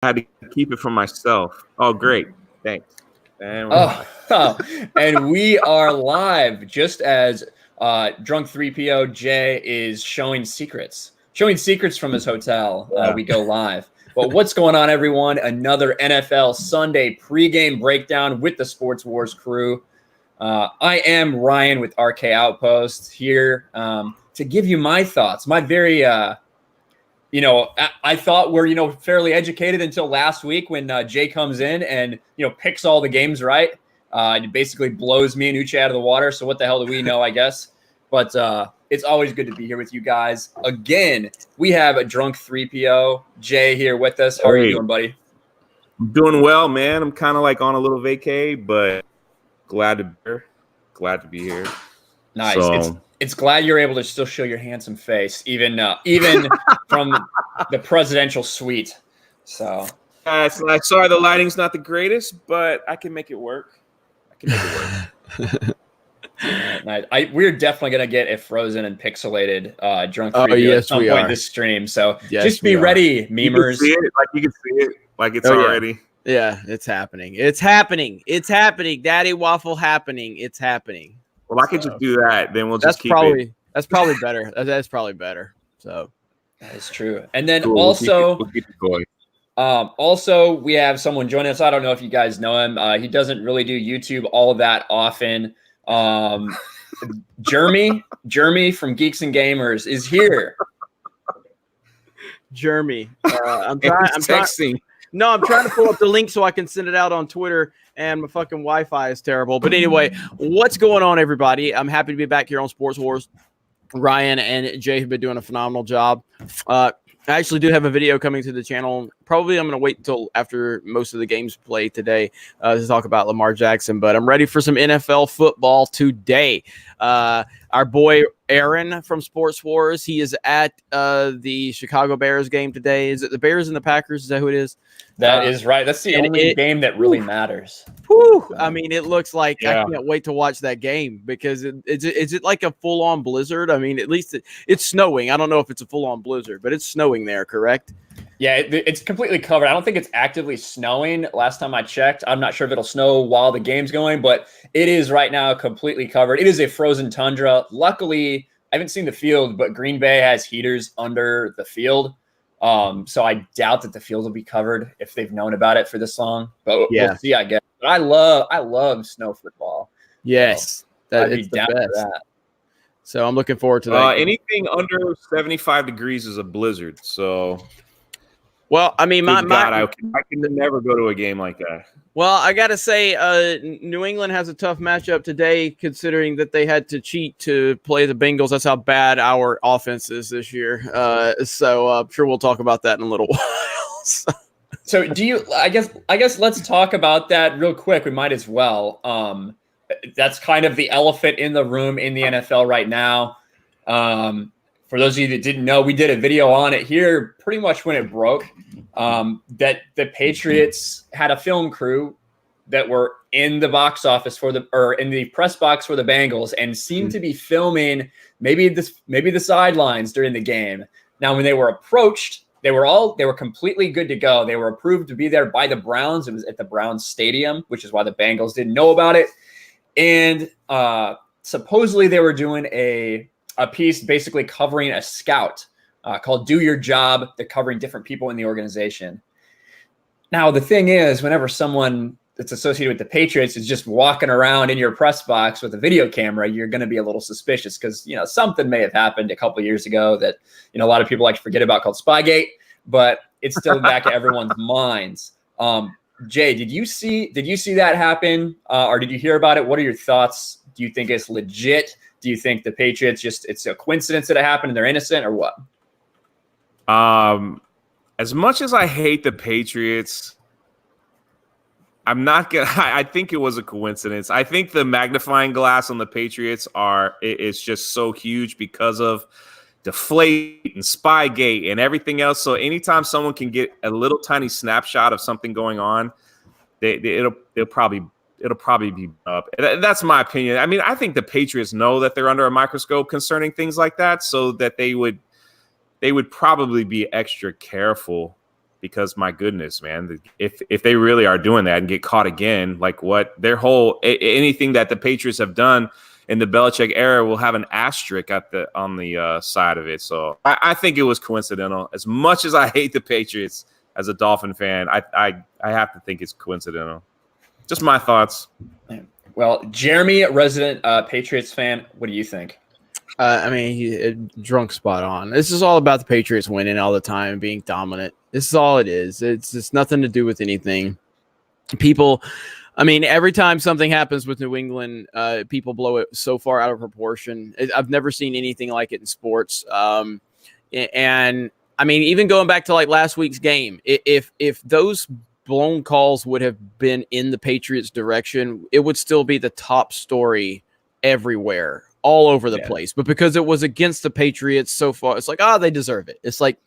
I had to keep it for myself. Oh, great. Thanks. And and we are live just as Drunk 3PO Jay is showing secrets from his hotel. We go live. But what's going on, everyone? Another NFL Sunday pregame breakdown with the Sports Wars crew. I am Ryan with RK Outpost here to give you my thoughts. My very, I thought we're, fairly educated until last week when Jay comes in and, picks all the games right. It basically blows me and Uche out of the water. So what the hell do we know, I guess? But it's always good to be here with you guys. Again, we have a Drunk 3PO, Jay, here with us. How are you doing, buddy? I'm doing well, man. I'm kind of like on a little vacay, but glad to be here. Nice. So, it's glad you're able to still show your handsome face, even from the presidential suite. So, sorry, the lighting's not the greatest, but I can make it work. Nice. We're definitely gonna get a frozen and pixelated Drunk 3PO at some point in this stream. So just be ready, memers. You can see it like it's already. Yeah, it's happening. It's happening. It's happening. Daddy Waffle happening. It's happening. Well, I could just do that. Then we'll just keep it. That's probably better. That's probably better. So that is true. And then also, we have someone joining us. I don't know if you guys know him. He doesn't really do YouTube all that often. Jeremy from Geeks and Gamers is here. Jeremy, I'm texting. No, I'm trying to pull up the link so I can send it out on Twitter, and my fucking Wi-Fi is terrible. But anyway, what's going on, everybody? I'm happy to be back here on Sports Wars. Ryan and Jay have been doing a phenomenal job. I actually do have a video coming to the channel. Probably I'm going to wait until after most of the games play today to talk about Lamar Jackson. But I'm ready for some NFL football today. Our boy Aaron from Sports Wars, he is at the Chicago Bears game today. Is it the Bears and the Packers? Is that who it is? That is right. That's the only game that really matters. Whew, I mean, it looks like I can't wait to watch that game because is it like a full-on blizzard? I mean, at least it's snowing. I don't know if it's a full-on blizzard, but it's snowing there, correct? Yeah, it's completely covered. I don't think it's actively snowing. Last time I checked, I'm not sure if it'll snow while the game's going, but it is right now completely covered. It is a frozen tundra. Luckily, I haven't seen the field, but Green Bay has heaters under the field. So I doubt that the field will be covered if they've known about it for this long. But we'll see, I guess. But I love snow football. Yes, so I'd be down for that. So I'm looking forward to that. Anything under 75 degrees is a blizzard. So, well, I mean, I can never go to a game like that. Well, I got to say, New England has a tough matchup today, considering that they had to cheat to play the Bengals. That's how bad our offense is this year. So I'm sure we'll talk about that in a little while. So do you? I guess let's talk about that real quick. We might as well. That's kind of the elephant in the room in the NFL right now. For those of you that didn't know, we did a video on it here pretty much when it broke, that the Patriots had a film crew that were in the box office in the press box for the Bengals and seemed to be filming maybe the sidelines during the game. Now, when they were approached, they were completely good to go. They were approved to be there by the Browns. It was at the Browns Stadium, which is why the Bengals didn't know about it. And supposedly they were doing a piece basically covering a scout called Do Your Job. They're covering different people in the organization. Now, the thing is, whenever someone that's associated with the Patriots is just walking around in your press box with a video camera, you're going to be a little suspicious because, something may have happened a couple of years ago that, a lot of people like to forget about called Spygate, but it's still back in everyone's minds. Jay, did you see that happen or did you hear about it? What are your thoughts? Do you think it's legit? Do you think the Patriots it's a coincidence that it happened and they're innocent or what? As much as I hate the Patriots, I'm not gonna. I think it was a coincidence. I think the magnifying glass on the Patriots is just so huge because of Deflate and Spygate and everything else. So anytime someone can get a little tiny snapshot of something going on, it'll probably be up. That's my opinion. I mean, I think the Patriots know that they're under a microscope concerning things like that, so that they would probably be extra careful because my goodness, man, if they really are doing that and get caught again, like what their whole anything that the Patriots have done in the Belichick era will have an asterisk on the side of it. So I think it was coincidental. As much as I hate the Patriots as a Dolphin fan, I have to think it's coincidental. Just my thoughts. Well, Jeremy, resident Patriots fan, what do you think? Drunk spot on. This is all about the Patriots winning all the time and being dominant. This is all it is. It's nothing to do with anything. People, every time something happens with New England, people blow it so far out of proportion. I've never seen anything like it in sports. And even going back to like last week's game, if those blown calls would have been in the Patriots' direction, it would still be the top story everywhere, all over the place. But because it was against the Patriots so far, it's like, they deserve it. It's like,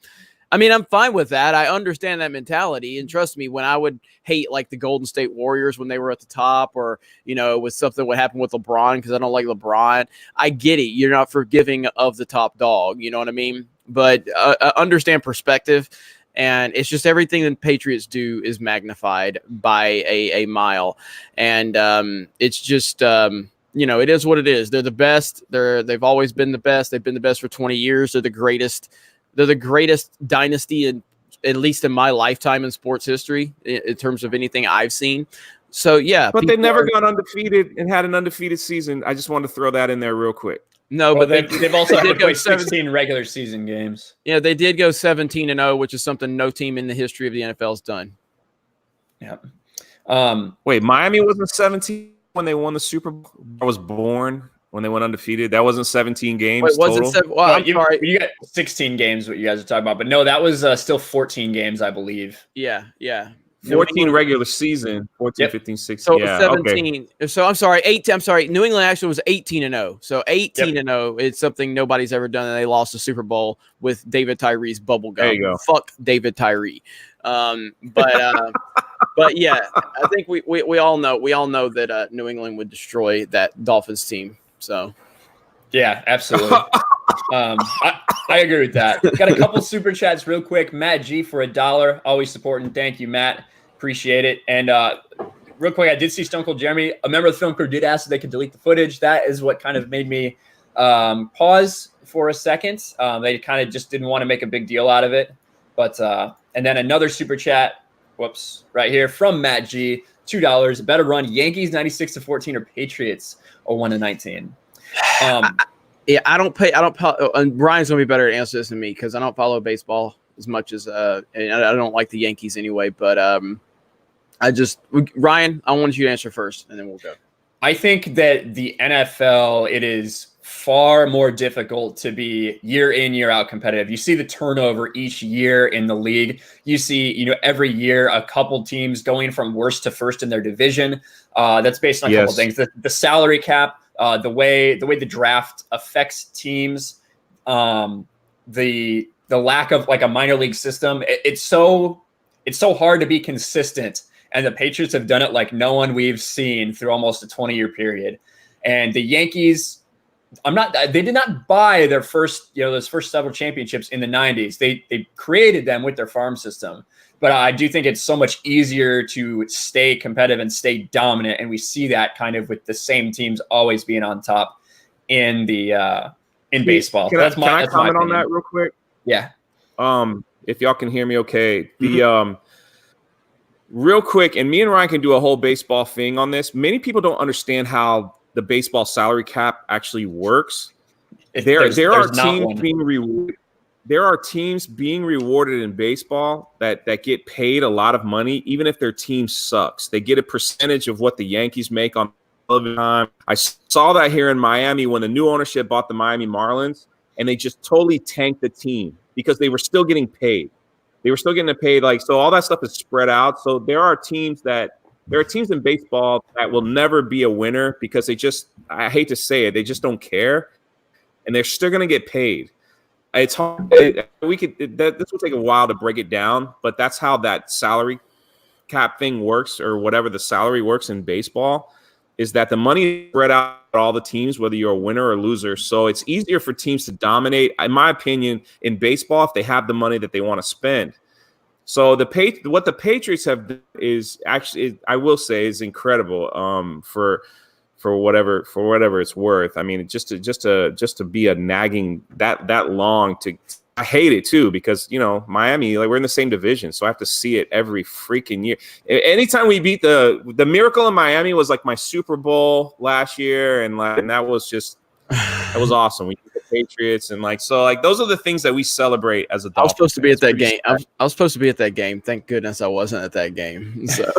I'm fine with that. I understand that mentality. And trust me, when I would hate like the Golden State Warriors when they were at the top, or, with something what happened with LeBron, because I don't like LeBron, I get it. You're not forgiving of the top dog. You know what I mean? But understand perspective. And it's just everything the Patriots do is magnified by a mile. And it's just, it is what it is. They're the best. They've always been the best. They've been the best for 20 years. They're the greatest. They're the greatest dynasty, at least in my lifetime in sports history, in terms of anything I've seen. So, yeah. But they never got undefeated and had an undefeated season. I just wanted to throw that in there real quick. No, but they've also had to play 16 regular season games. Yeah, they did go 17-0, which is something no team in the history of the NFL has done. Yeah. Wait, Miami wasn't 17 when they won the Super Bowl? I was born when they went undefeated. That wasn't 17 games. Wait, wasn't total? Well, I'm sorry. You got 16 games, what you guys are talking about. But no, that was still 14 games, I believe. Yeah. 14 regular season, 14, 15, 16. So yeah, 17. Okay. So I'm sorry, 18. I'm sorry. New England actually was 18-0. So 18-0 is something nobody's ever done, and they lost the Super Bowl with David Tyree's bubble gum. There you go. Fuck David Tyree. But yeah, I think we all know that New England would destroy that Dolphins team. So yeah, absolutely. I agree with that. Got a couple super chats real quick. Matt G for $1, always supporting. Thank you, Matt. Appreciate it. And real quick, I did see Stone Cold Jeremy. A member of the film crew did ask if they could delete the footage. That is what kind of made me pause for a second. They kind of just didn't want to make a big deal out of it. But and then another super chat. Whoops, right here from Matt G. $2. Better run Yankees 96-14 or Patriots 01-19. Yeah, I don't and Brian's gonna be better to answer this than me because I don't follow baseball as much as and I don't like the Yankees anyway. But Ryan, I wanted you to answer first, and then we'll go. I think that the NFL, it is far more difficult to be year in, year out competitive. You see the turnover each year in the league. You see, every year a couple teams going from worst to first in their division. That's based on a couple things. The salary cap, the way the draft affects teams, the lack of like a minor league system. It's so hard to be consistent. And the Patriots have done it like no one we've seen through almost a 20-year period. And the Yankees, they did not buy their first, those first several championships in the 90s. They created them with their farm system. But I do think it's so much easier to stay competitive and stay dominant. And we see that kind of with the same teams always being on top in baseball. Can I comment on that real quick? Yeah. If y'all can hear me okay. Real quick, and me and Ryan can do a whole baseball thing on this. Many people don't understand how the baseball salary cap actually works. There are teams being rewarded in baseball that get paid a lot of money, even if their team sucks. They get a percentage of what the Yankees make on television time. I saw that here in Miami when the new ownership bought the Miami Marlins, and they just totally tanked the team because they were still getting paid. They were still getting paid, so all that stuff is spread out. So there are teams in baseball that will never be a winner because I hate to say it, they just don't care, and they're still going to get paid. It's hard. This will take a while to break it down, but that's how that salary cap thing works, or whatever the salary works in baseball, is that the money is spread out all the teams, whether you're a winner or loser. So it's easier for teams to dominate, in my opinion, in baseball if they have the money that they want to spend. So what the Patriots have done is actually, I will say, is incredible. For whatever it's worth. I mean, just to be a nagging that long to. I hate it too because Miami, like we're in the same division, so I have to see it every freaking year. Anytime we beat the miracle in Miami was like my Super Bowl last year, and that was awesome. We beat the Patriots, and those are the things that we celebrate as a Dolphins. I was supposed to be at that game. I was supposed to be at that game. Thank goodness I wasn't at that game. So.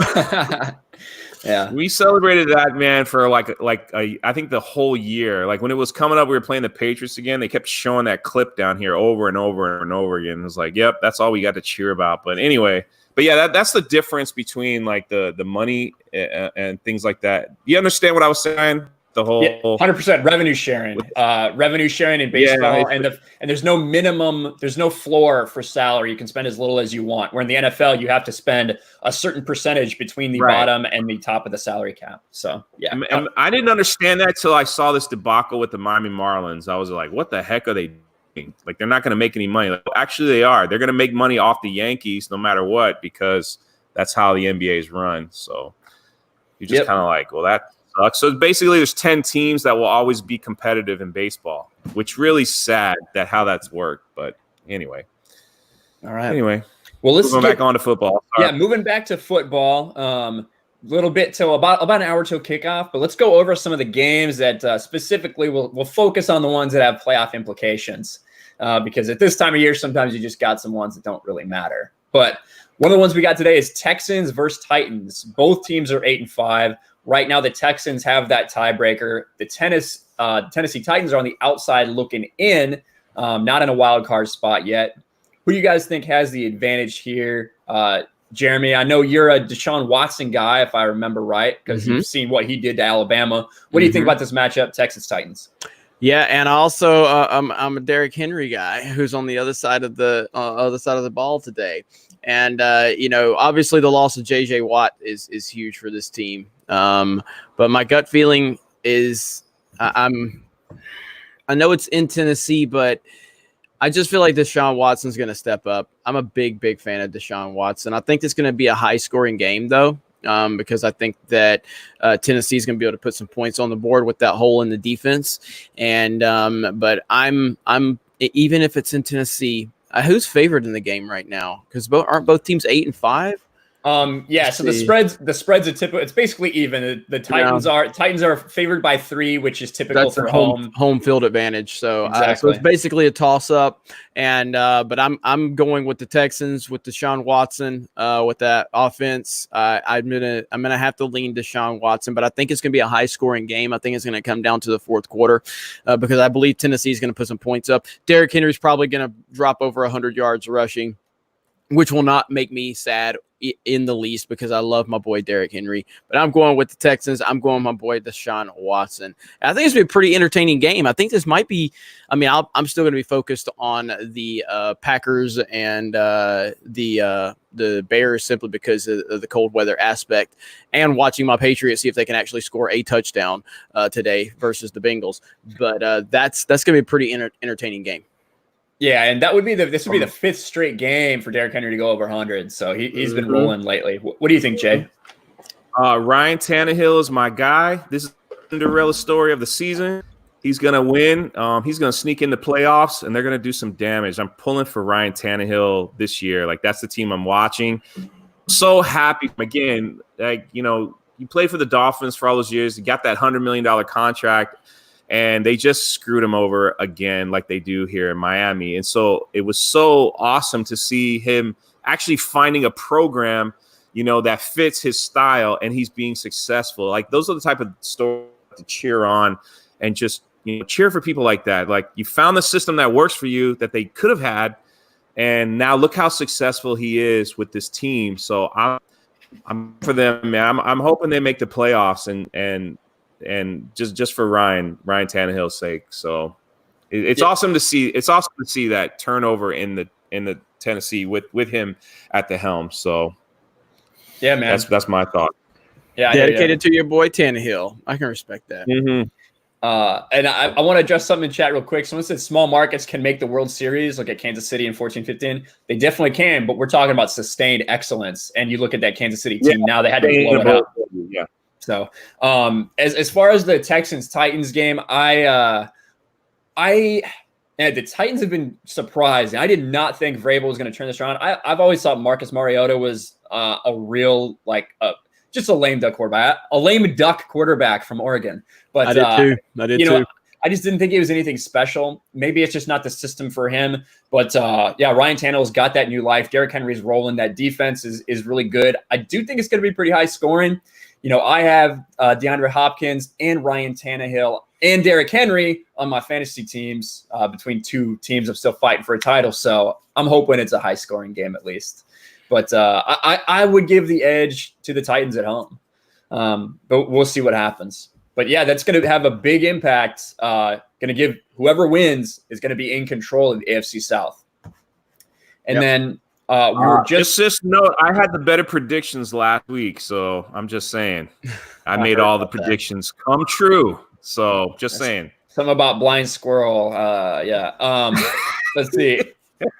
Yeah, we celebrated that, man, for I think the whole year. Like when it was coming up, we were playing the Patriots again. They kept showing that clip down here over and over and over again. It was like, yep, that's all we got to cheer about. But anyway, yeah, that's the difference between like the money and things like that. You understand what I was saying? The whole 100% revenue sharing in baseball, and there's no minimum, there's no floor for salary. You can spend as little as you want. Where in the NFL, you have to spend a certain percentage between the bottom and the top of the salary cap. So yeah, and I didn't understand that till I saw this debacle with the Miami Marlins. I was like, what the heck are they doing? Like they're not going to make any money. Like, actually, they are. They're going to make money off the Yankees no matter what because that's how the NBA is run. So you're just kind of like, well, that. So basically, there's 10 teams that will always be competitive in baseball, which really sad that how that's worked. But anyway, all right. Anyway, well, let's go back on to football. Sorry. Yeah, moving back to football. Little bit till about an hour till kickoff, but let's go over some of the games that specifically we'll focus on the ones that have playoff implications. Because at this time of year, sometimes you just got some ones that don't really matter. But one of the ones we got today is Texans versus Titans. Both teams are 8-5. Right now, the Texans have that tiebreaker. The Tennessee Titans are on the outside looking in, not in a wild card spot yet. Who do you guys think has the advantage here? Jeremy, I know you're a Deshaun Watson guy, if I remember right, because you've seen what he did to Alabama. What do you think about this matchup, Texans-Titans? Yeah, and also I'm a Derrick Henry guy who's on the other side of the ball today. And obviously the loss of J.J. Watt is huge for this team. But my gut feeling is I know it's in Tennessee, but I just feel like Deshaun Watson's going to step up. I'm a big fan of Deshaun Watson. I think it's going to be a high-scoring game, though, because I think that Tennessee is going to be able to put some points on the board with that hole in the defense. And but I'm even if it's in Tennessee, who's favored in the game right now? Because aren't both teams 8-5? Yeah, so the spread's a typical. It's basically even. The Titans are favored by 3, which is typical. That's for home field advantage. So, exactly. So it's basically a toss up. And but I'm going with the Texans with Deshaun Watson with that offense. I'm gonna have to lean Deshaun Watson, but I think it's gonna be a high scoring game. I think it's gonna come down to the fourth quarter because I believe Tennessee is gonna put some points up. Derrick Henry's probably gonna drop over 100 yards rushing, which will not make me sad in the least because I love my boy Derrick Henry. But I'm going with the Texans. I'm going with my boy Deshaun Watson. And I think it's going to be a pretty entertaining game. I think this might be – I'm still going to be focused on the Packers and the Bears simply because of the cold weather aspect and watching my Patriots see if they can actually score a touchdown today versus the Bengals. But that's going to be a pretty entertaining game. Yeah, and this would be the 5th straight game for Derrick Henry to go over 100. So he's been rolling lately. What do you think, Jay? Ryan Tannehill is my guy. This is the Cinderella story of the season. He's going to win. He's going to sneak in the playoffs, and they're going to do some damage. I'm pulling for Ryan Tannehill this year. Like, that's the team I'm watching. So happy. Again, you played for the Dolphins for all those years. You got that $100 million contract. And they just screwed him over again like they do here in Miami. And so it was so awesome to see him actually finding a program, that fits his style and he's being successful. Like those are the type of stories to cheer on and just, cheer for people like that. Like you found the system that works for you that they could have had. And now look how successful he is with this team. So I'm for them, man. I'm hoping they make the playoffs and just for Ryan Tannehill's sake. So it's awesome to see. It's awesome to see that turnover in the Tennessee with him at the helm. So yeah, man, that's my thought. Yeah, dedicated to your boy Tannehill. I can respect that. Mm-hmm. And I want to address something in chat real quick. Someone said small markets can make the World Series. Look at Kansas City in 14-15. They definitely can, but we're talking about sustained excellence. And you look at that Kansas City team, now they had to blow it up. Yeah. So as far as the Texans-Titans game, the Titans have been surprised. I did not think Vrabel was going to turn this around. I've always thought Marcus Mariota was a real, just a lame duck quarterback from Oregon. But I did too. I just didn't think it was anything special. Maybe it's just not the system for him. But Ryan Tannehill's got that new life. Derrick Henry's rolling. That defense is really good. I do think it's going to be pretty high scoring. I have DeAndre Hopkins and Ryan Tannehill and Derrick Henry on my fantasy teams between two teams I'm still fighting for a title. So I'm hoping it's a high scoring game at least. But I would give the edge to the Titans at home. But we'll see what happens. But yeah, that's going to have a big impact. Going to give whoever wins is going to be in control of the AFC South. And then we were just note, I had the better predictions last week, so I'm just saying I made all the predictions come true. So just saying. Something about blind squirrel. Let's see.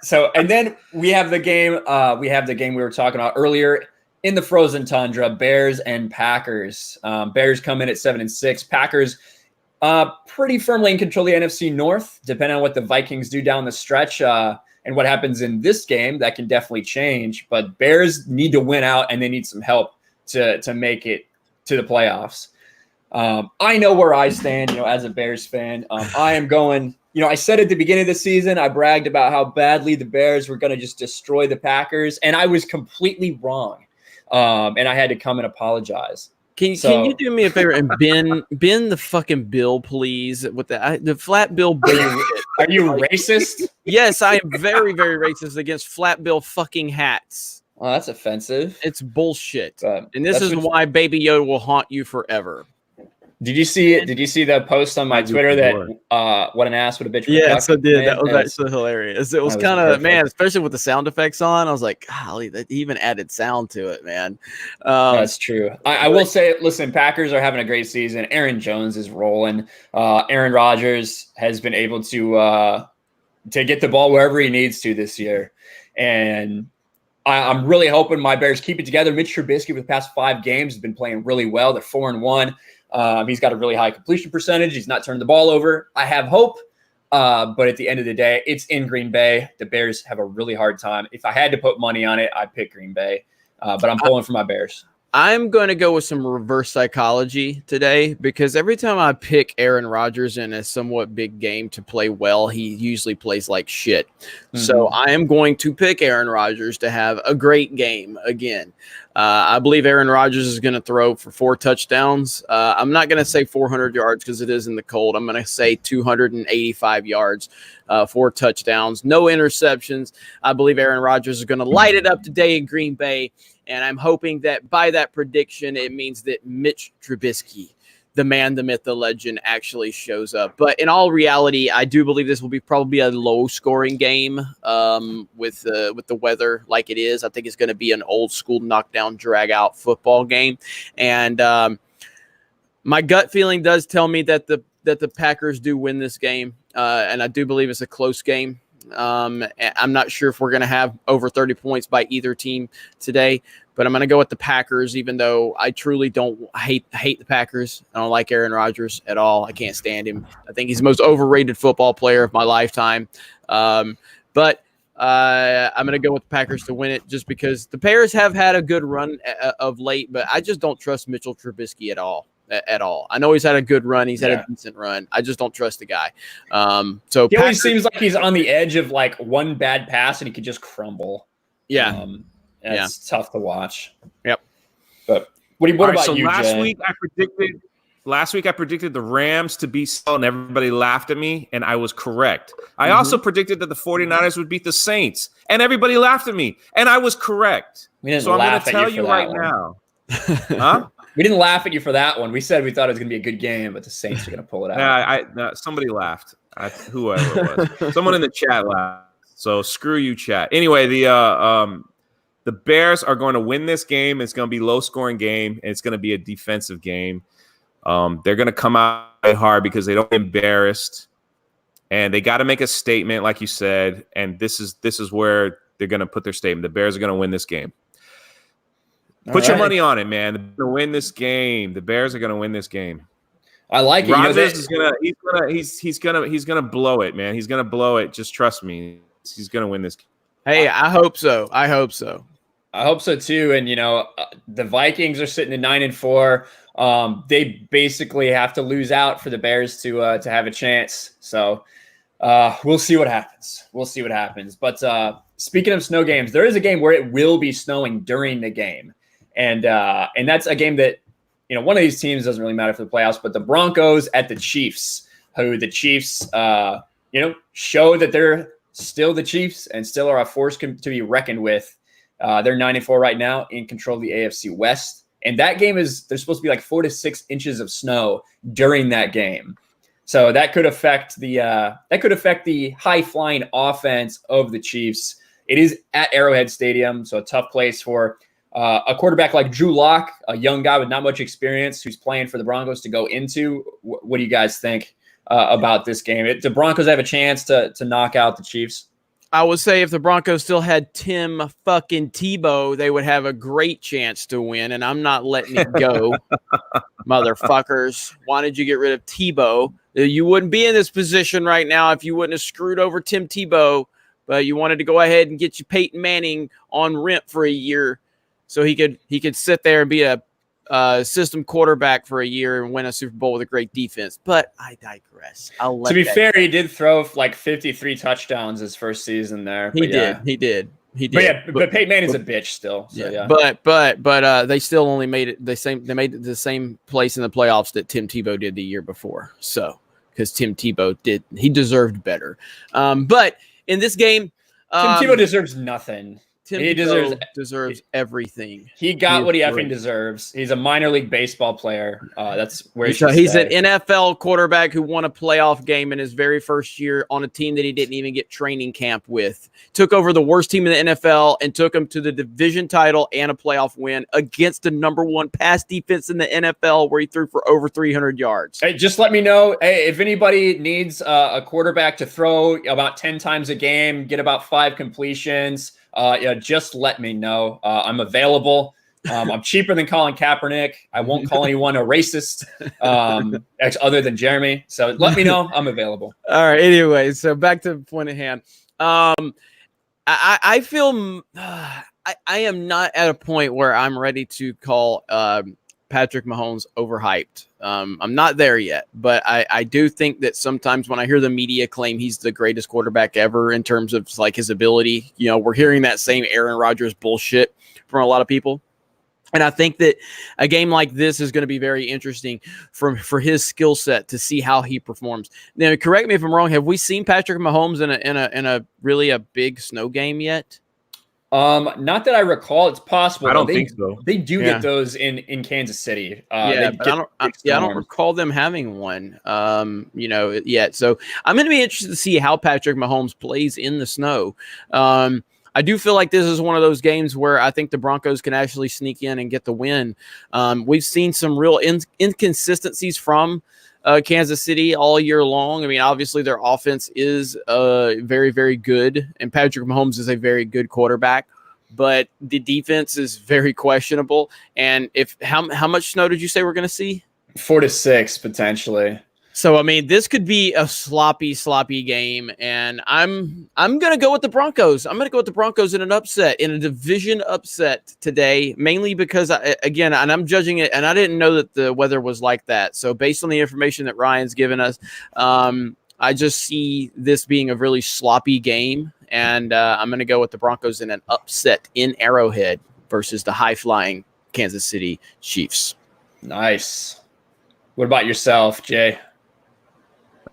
So, and then we have the game. We were talking about earlier in the frozen tundra, Bears and Packers. Bears come in at 7-6. Packers pretty firmly in control of the NFC North, depending on what the Vikings do down the stretch and what happens in this game. That can definitely change. But Bears need to win out, and they need some help to make it to the playoffs. I know where I stand, as a Bears fan. I am going. I said at the beginning of the season, I bragged about how badly the Bears were going to just destroy the Packers, and I was completely wrong. And I had to come and apologize. Can you do me a favor and bend the fucking bill, please? With the flat bill bill. Are you racist? Yes, I am very, very racist against flat bill fucking hats. Oh, that's offensive. It's bullshit. And this is why Baby Yoda will haunt you forever. Did you see it? Did you see the post on my Twitter that what an ass would a bitch? Yes, I did. That was actually hilarious. It was kind of man, especially with the sound effects on. I was like, golly, that even added sound to it, man. That's true. I will say, listen, Packers are having a great season. Aaron Jones is rolling. Aaron Rodgers has been able to get the ball wherever he needs to this year, and I'm really hoping my Bears keep it together. Mitch Trubisky, for the past 5 games, has been playing really well. They're 4-1. He's got a really high completion percentage. He's not turning the ball over. I have hope, but at the end of the day, it's in Green Bay. The Bears have a really hard time. If I had to put money on it, I'd pick Green Bay, but I'm pulling for my Bears. I'm going to go with some reverse psychology today because every time I pick Aaron Rodgers in a somewhat big game to play well, he usually plays like shit. Mm-hmm. So I am going to pick Aaron Rodgers to have a great game again. I believe Aaron Rodgers is going to throw for 4 touchdowns. I'm not going to say 400 yards because it is in the cold. I'm going to say 285 yards, 4 touchdowns, no interceptions. I believe Aaron Rodgers is going to light it up today in Green Bay. And I'm hoping that by that prediction, it means that Mitch Trubisky, the man, the myth, the legend, actually shows up. But in all reality, I do believe this will be probably a low-scoring game with the weather like it is. I think it's going to be an old-school knockdown, drag-out football game. And my gut feeling does tell me that the Packers do win this game, and I do believe it's a close game. I'm not sure if we're going to have over 30 points by either team today, but I'm going to go with the Packers, even though I truly don't hate the Packers. I don't like Aaron Rodgers at all. I can't stand him. I think he's the most overrated football player of my lifetime. But I'm going to go with the Packers to win it just because the Bears have had a good run of late, but I just don't trust Mitchell Trubisky at all. I know he's had a good run. He's had a decent run. I just don't trust the guy. So he always seems like he's on the edge of like one bad pass and he could just crumble. Yeah. It's tough to watch. Yep. But what about so you, last Jay? week I predicted the Rams to be slow and everybody laughed at me and I was correct. I also predicted that the 49ers would beat the Saints and everybody laughed at me and I was correct. So I'm going to tell you right now. Huh? We didn't laugh at you for that one. We said we thought it was going to be a good game, but the Saints are going to pull it out. Somebody laughed. Whoever it was. Someone in the chat laughed. So screw you, chat. Anyway, the Bears are going to win this game. It's going to be a low-scoring game, and it's going to be a defensive game. They're going to come out hard because they don't get embarrassed, and they got to make a statement, like you said. And this is where they're going to put their statement. The Bears are going to win this game. Put your money on it, man. They're going to win this game. The Bears are going to win this game. I like it. Rodgers is gonna blow it, man. He's gonna blow it. Just trust me. He's gonna win this game. Hey, I hope so. I hope so too. And the Vikings are sitting at 9-4. They basically have to lose out for the Bears to have a chance. So we'll see what happens. But speaking of snow games, there is a game where it will be snowing during the game, and that's a game that. One of these teams doesn't really matter for the playoffs, but the Broncos at the Chiefs, who the Chiefs, show that they're still the Chiefs and still are a force to be reckoned with. They're 9-4 right now, in control of the AFC West. And that game there's supposed to be like 4 to 6 inches of snow during that game. So that could affect the high flying offense of the Chiefs. It is at Arrowhead Stadium, so a tough place for a quarterback like Drew Lock, a young guy with not much experience who's playing for the Broncos, to go into. What do you guys think about this game? The Broncos have a chance to knock out the Chiefs. I would say if the Broncos still had Tim fucking Tebow, they would have a great chance to win, and I'm not letting it go. Motherfuckers. Why did you get rid of Tebow? You wouldn't be in this position right now if you wouldn't have screwed over Tim Tebow, but you wanted to go ahead and get you Peyton Manning on rent for a year. So he could sit there and be a system quarterback for a year and win a Super Bowl with a great defense. But I digress. To be fair, he did throw like 53 touchdowns his first season there. He did. But Peyton Manning's a bitch still. So yeah. But they still only made it the same. They made it the same place in the playoffs that Tim Tebow did the year before. So because Tim Tebow he deserved better. But in this game, Tim Tebow deserves nothing. He deserves everything. He got what he effing deserves. He's a minor league baseball player. That's where he's an NFL quarterback who won a playoff game in his very first year on a team that he didn't even get training camp with. Took over the worst team in the NFL and took him to the division title and a playoff win against the number one pass defense in the NFL, where he threw for over 300 yards. Hey, just let me know if anybody needs a quarterback to throw about 10 times a game, get about 5 completions. Just let me know. I'm available. I'm cheaper than Colin Kaepernick. I won't call anyone a racist other than Jeremy. So let me know. I'm available. All right. Anyway, so back to the point at hand. I feel I am not at a point where I'm ready to call Patrick Mahomes overhyped. I'm not there yet, but I do think that sometimes when I hear the media claim he's the greatest quarterback ever in terms of like his ability, we're hearing that same Aaron Rodgers bullshit from a lot of people. And I think that a game like this is going to be very interesting for his skill set to see how he performs. Now, correct me if I'm wrong. Have we seen Patrick Mahomes in a really a big snow game yet? Not that I recall. It's possible. I don't think so. They do get those in Kansas City. I don't recall them having one. Yet. So I'm going to be interested to see how Patrick Mahomes plays in the snow. I do feel like this is one of those games where I think the Broncos can actually sneak in and get the win. We've seen some real inconsistencies from Kansas City all year long. I mean, obviously their offense is very, very good, and Patrick Mahomes is a very good quarterback, but the defense is very questionable. And how much snow did you say we're going to see? 4 to 6 potentially. So, I mean, this could be a sloppy game, and I'm going to go with the Broncos. I'm going to go with the Broncos in a division upset today, mainly because, I'm judging it, and I didn't know that the weather was like that. So, based on the information that Ryan's given us, I just see this being a really sloppy game, and I'm going to go with the Broncos in an upset in Arrowhead versus the high-flying Kansas City Chiefs. Nice. What about yourself, Jay?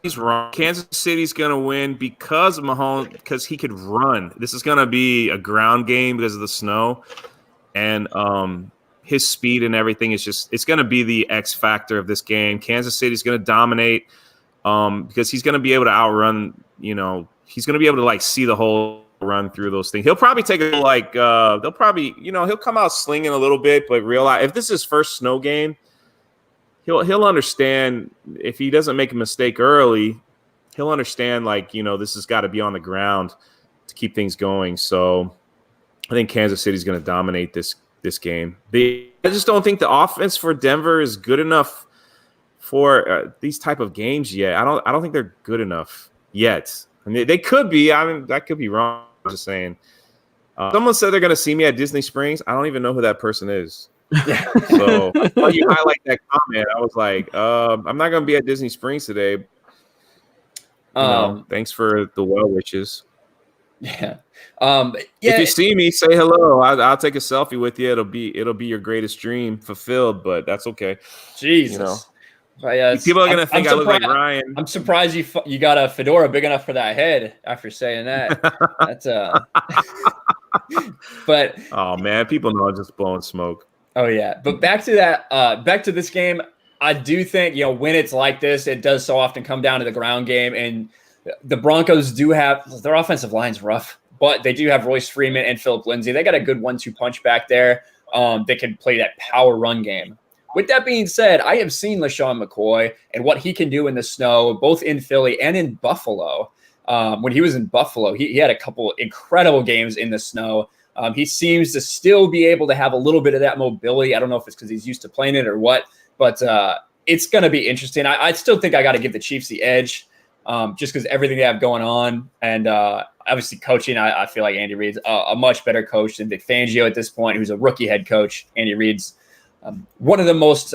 He's wrong. Kansas City's going to win because of Mahomes, because he could run. This is going to be a ground game because of the snow. And his speed and everything is it's going to be the X factor of this game. Kansas City's going to dominate because he's going to be able to outrun, he's going to be able to see the whole run through those things. He'll probably take they'll probably, he'll come out slinging a little bit, but realize if this is his first snow game, he'll understand if he doesn't make a mistake early. He'll understand, like, this has got to be on the ground to keep things going. So I think Kansas City's going to dominate this game. I just don't think the offense for Denver is good enough for these type of games yet. I don't think they're good enough yet. I mean, they could be. I mean, that could be wrong. I'm just saying. Someone said they're going to see me at Disney Springs. I don't even know who that person is. So you highlight that comment. I was like, I'm not going to be at Disney Springs today. Thanks for the well wishes. Yeah. If you see me, say hello. I'll take a selfie with you. It'll be your greatest dream fulfilled, but that's okay. Jesus. But yeah, people are gonna think I look like Ryan. I'm surprised you got a fedora big enough for that head after saying that. That's But oh man, people know I'm just blowing smoke. Oh yeah, but back to that. Back to this game. I do think when it's like this, it does so often come down to the ground game, and the Broncos do have their offensive line's rough, but they do have Royce Freeman and Phillip Lindsay. They got a good 1-2 punch back there. They can play that power run game. With that being said, I have seen LaShawn McCoy and what he can do in the snow, both in Philly and in Buffalo. When he was in Buffalo, he had a couple incredible games in the snow. He seems to still be able to have a little bit of that mobility. I don't know if it's because he's used to playing it or what, but it's going to be interesting. I still think I got to give the Chiefs the edge just because everything they have going on. And obviously coaching, I feel like Andy Reid's a much better coach than Vic Fangio at this point, who's a rookie head coach. Andy Reid's one of the most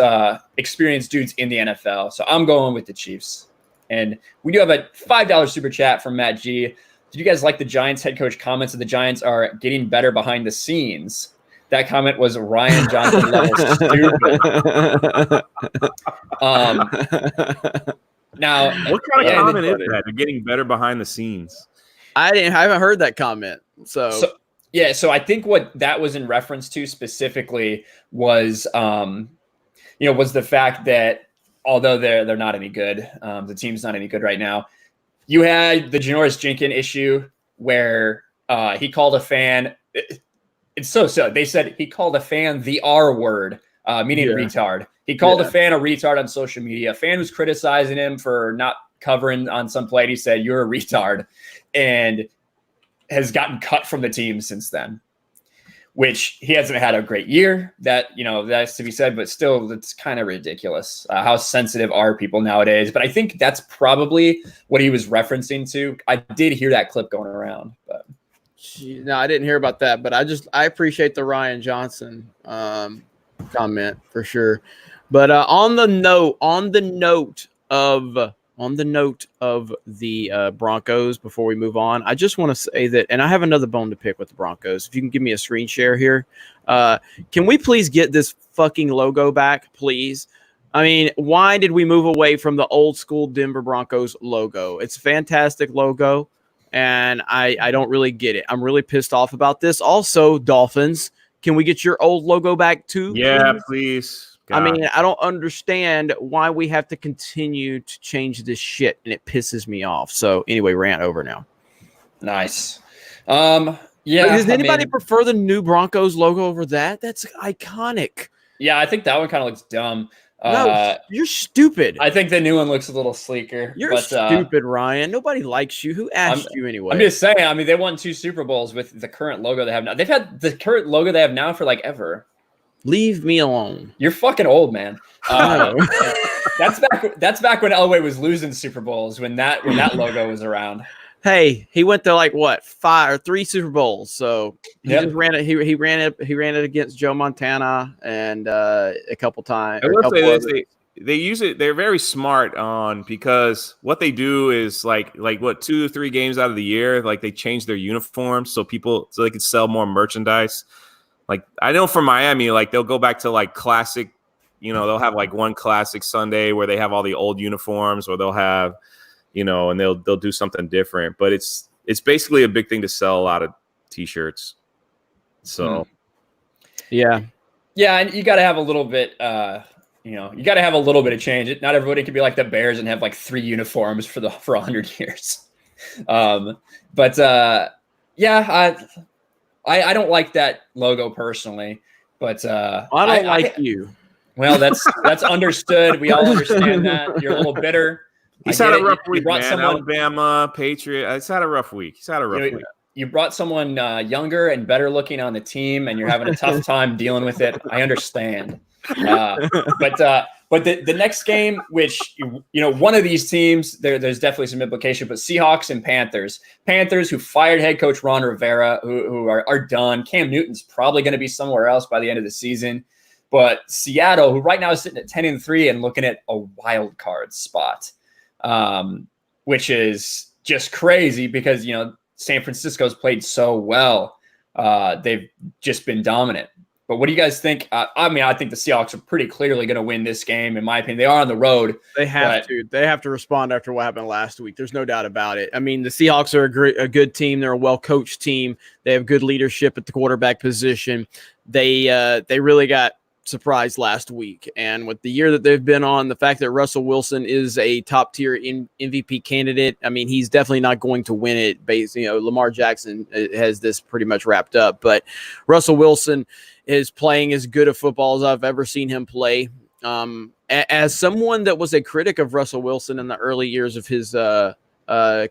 experienced dudes in the NFL. So I'm going with the Chiefs. And we do have a $5 super chat from Matt G. Did you guys like the Giants head coach comments that the Giants are getting better behind the scenes? That comment was Ryan Johnson level stupid. Now, what kind of comment is that? They're getting better behind the scenes. I haven't heard that comment. So I think what that was in reference to specifically was, was the fact that although they're not any good, the team's not any good right now. You had the Janoris Jenkins issue where he called a fan. It's so they said he called a fan the R word, meaning retard. He called a fan a retard on social media. A fan was criticizing him for not covering on some play. He said, "You're a retard," and has gotten cut from the team since then, which he hasn't had a great year. That's to be said, but still, it's kind of ridiculous. How sensitive are people nowadays? But I think that's probably what he was referencing to. I did hear that clip going around, but no, I didn't hear about that. But I appreciate the Ryan Johnson comment for sure. But on the note of the Broncos, before we move on, I just want to say that, and I have another bone to pick with the Broncos. If you can give me a screen share here, can we please get this fucking logo back, please? I mean, why did we move away from the old school Denver Broncos logo? It's a fantastic logo, and I don't really get it. I'm really pissed off about this. Also, Dolphins, can we get your old logo back too? Yeah, please. God. I mean, I don't understand why we have to continue to change this shit, and it pisses me off. So anyway, rant over now. Nice. Yeah. Does anybody prefer the new Broncos logo over that? That's iconic. Yeah, I think that one kind of looks dumb. No, you're stupid. I think the new one looks a little sleeker. You're stupid, Ryan. Nobody likes you. Who asked you anyway? I'm just saying. I mean, they won 2 Super Bowls with the current logo they have now. They've had the current logo they have now for like ever. Leave me alone. You're fucking old, man. That's back when Elway was losing Super Bowls when that logo was around. Hey, he went to like what 5 or 3 Super Bowls. So he just ran it. He ran it against Joe Montana and a couple times. I will say this: they use it. They're very smart on because what they do is like what 2 or 3 games out of the year, like they change their uniforms so they can sell more merchandise. Like I know for Miami, like they'll go back to like classic, they'll have like one classic Sunday where they have all the old uniforms, or they'll have, and they'll do something different. But it's basically a big thing to sell a lot of T-shirts. So, yeah, and you got to have a little bit, you got to have a little bit of change. Not everybody can be like the Bears and have like 3 uniforms for 100 years. I don't like that logo personally, but I don't like you. Well, that's understood. We all understand that. You're a little bitter. He's had a rough week, man. Alabama, Patriots. He's had a rough week. Week. You brought someone younger and better looking on the team, and you're having a tough time dealing with it. I understand. But the next game, which one of these teams, there's definitely some implication. But Seahawks and Panthers, who fired head coach Ron Rivera, who are done. Cam Newton's probably going to be somewhere else by the end of the season. But Seattle, who right now is sitting at 10-3 and looking at a wild card spot, which is just crazy because San Francisco's played so well. They've just been dominant. But what do you guys think? I think the Seahawks are pretty clearly going to win this game, in my opinion. They are on the road. They have to. They have to respond after what happened last week. There's no doubt about it. I mean, the Seahawks are a good team. They're a well-coached team. They have good leadership at the quarterback position. They really got surprised last week. And with the year that they've been on, the fact that Russell Wilson is a top-tier MVP candidate, I mean, he's definitely not going to win it. Lamar Jackson has this pretty much wrapped up. But Russell Wilson is playing as good a football as I've ever seen him play. As someone that was a critic of Russell Wilson in the early years of his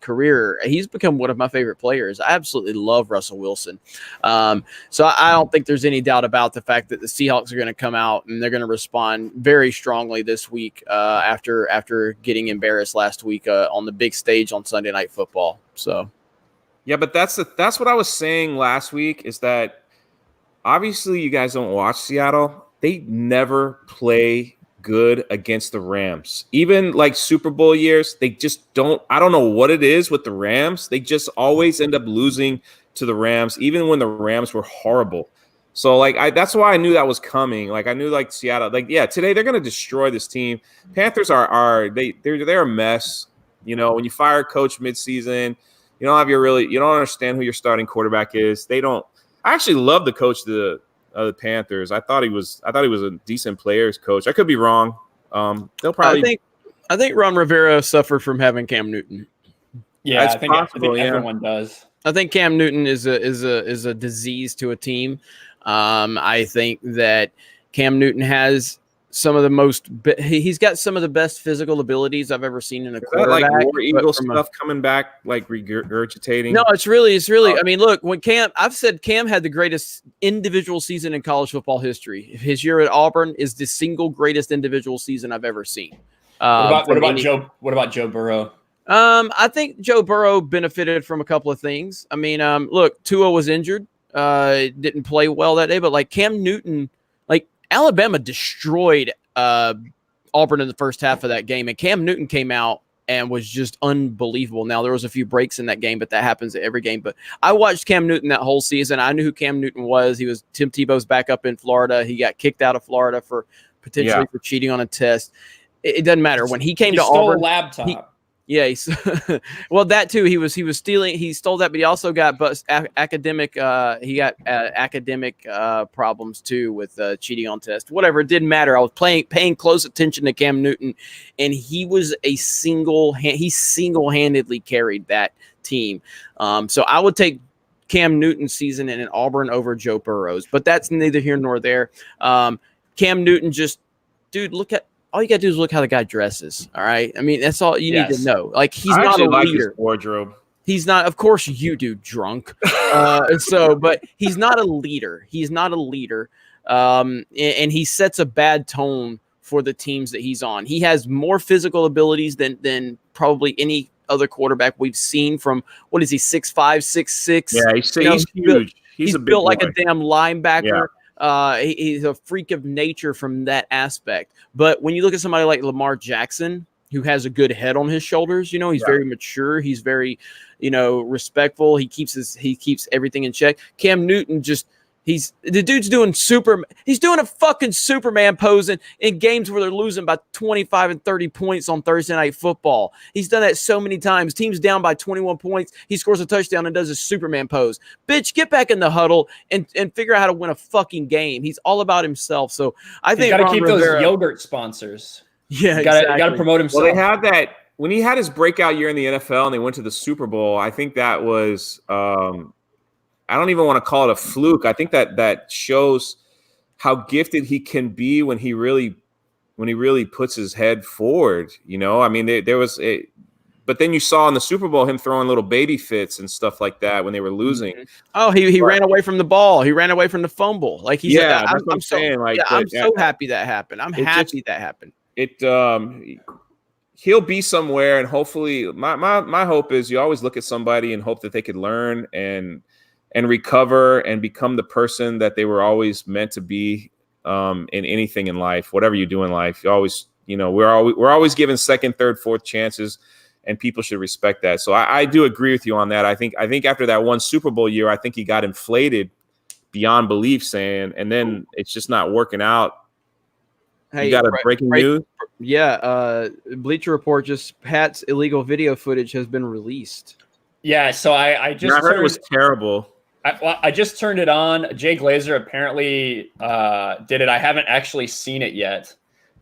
career, he's become one of my favorite players. I absolutely love Russell Wilson. So I don't think there's any doubt about the fact that the Seahawks are going to come out and they're going to respond very strongly this week after getting embarrassed last week on the big stage on Sunday Night Football. So, yeah, but that's what I was saying last week is that obviously you guys don't watch Seattle. They never play good against the Rams. Even like Super Bowl years, they just don't. I don't know what it is with the Rams. They just always end up losing to the Rams, even when the Rams were horrible. So that's why I knew that was coming. Like I knew Seattle. Today they're going to destroy this team. Panthers they're a mess. When you fire a coach midseason, you don't understand who your starting quarterback is. I actually love the coach of the Panthers. I thought he was a decent players coach. I could be wrong. They'll probably. I think Ron Rivera suffered from having Cam Newton. Yeah, I think everyone does. I think Cam Newton is a disease to a team. I think that Cam Newton has he's got some of the best physical abilities I've ever seen in a quarterback. Like War Eagle stuff coming back, like regurgitating. No, it's really. I mean, look, I've said Cam had the greatest individual season in college football history. His year at Auburn is the single greatest individual season I've ever seen. What about Joe Burrow? I think Joe Burrow benefited from a couple of things. I mean, look, Tua was injured, didn't play well that day, but Cam Newton. Alabama destroyed Auburn in the first half of that game, and Cam Newton came out and was just unbelievable. Now, there was a few breaks in that game, but that happens at every game. But I watched Cam Newton that whole season. I knew who Cam Newton was. He was Tim Tebow's backup in Florida. He got kicked out of Florida for potentially for cheating on a test. It doesn't matter. When he came to Auburn, a laptop. Well, that too. He was stealing. He stole that, but he also got academic. He got academic problems too with cheating on tests. Whatever, it didn't matter. I was paying close attention to Cam Newton, and he was he single-handedly carried that team. So I would take Cam Newton's season in Auburn over Joe Burrow's, but that's neither here nor there. Cam Newton look at. All you got to do is look how the guy dresses. All right. I mean, that's all you need to know. He's not a leader. His wardrobe. He's not. Of course, you do, drunk. But he's not a leader. He's not a leader. And he sets a bad tone for the teams that he's on. He has more physical abilities than probably any other quarterback we've seen. From what is he? 6'5", 6'6". Yeah, he's huge. He's built like a damn linebacker. Yeah. He's a freak of nature from that aspect. But when you look at somebody like Lamar Jackson, who has a good head on his shoulders, he's very mature. He's very, respectful. He keeps everything in check. Cam Newton he's doing a fucking Superman pose in games where they're losing by 25 and 30 points on Thursday Night Football. He's done that so many times. Team's down by 21 points. He scores a touchdown and does a Superman pose. Bitch, get back in the huddle and figure out how to win a fucking game. He's all about himself. So I think he's got to keep those yogurt sponsors. Yeah, you got to promote himself. Well, they had that when he had his breakout year in the NFL and they went to the Super Bowl. I think that was I don't even want to call it a fluke. I think that shows how gifted he can be when he really puts his head forward. You know, I mean, there was a. But then you saw in the Super Bowl him throwing little baby fits and stuff like that when they were losing. Oh, he ran away from the ball. He ran away from the fumble. Like he's that's what I'm saying. Like, I'm so happy that happened. I'm happy that happened. He'll be somewhere, and hopefully, my hope is you always look at somebody and hope that they could learn and recover and become the person that they were always meant to be in anything in life, whatever you do in life. You always, we're always given second, third, fourth chances. And people should respect that. So I do agree with you on that. I think after that one Super Bowl year, I think he got inflated beyond belief, and then it's just not working out. Hey, you got a breaking news? Yeah, Bleacher Report Pat's illegal video footage has been released. Yeah, so I heard it was terrible. I just turned it on. Jay Glazer apparently did it. I haven't actually seen it yet,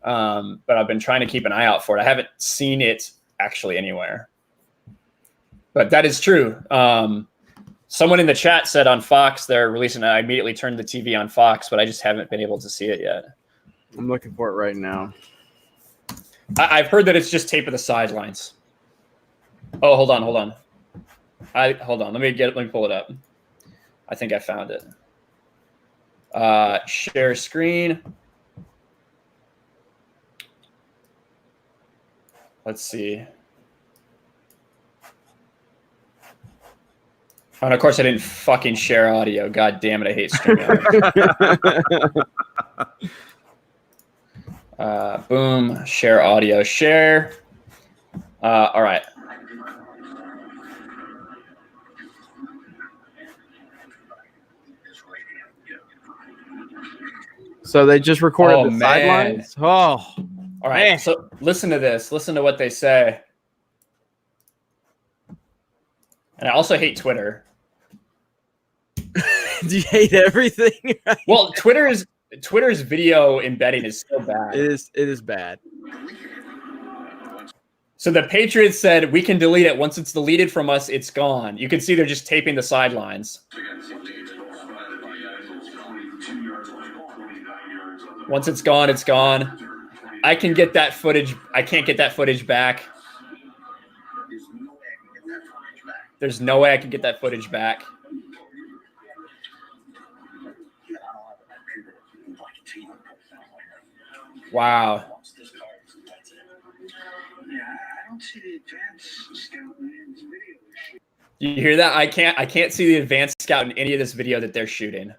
but I've been trying to keep an eye out for it. I haven't seen it actually anywhere, but that is true. Someone in the chat said on Fox they're releasing it. I immediately turned the TV on Fox, but I just haven't been able to see it yet. I'm looking for it right now. I've heard that it's just tape of the sidelines. Oh, hold on. Hold on. Let me pull it up. I think I found it. Share screen. Let's see. Oh, and of course, I didn't fucking share audio. God damn it, I hate streaming. Boom, share audio, share. All right. So they just recorded the sidelines? Oh. All right, so listen to this. Listen to what they say. And I also hate Twitter. Do you hate everything? Well, Twitter's video embedding is so bad. It is bad. So the Patriots said, we can delete it. Once it's deleted from us, it's gone. You can see they're just taping the sidelines. Once it's gone, it's gone. I can get that footage. I can't get that footage back. There's no way I can get that footage back. Wow. You hear that? I can't see the advanced scout in any of this video that they're shooting.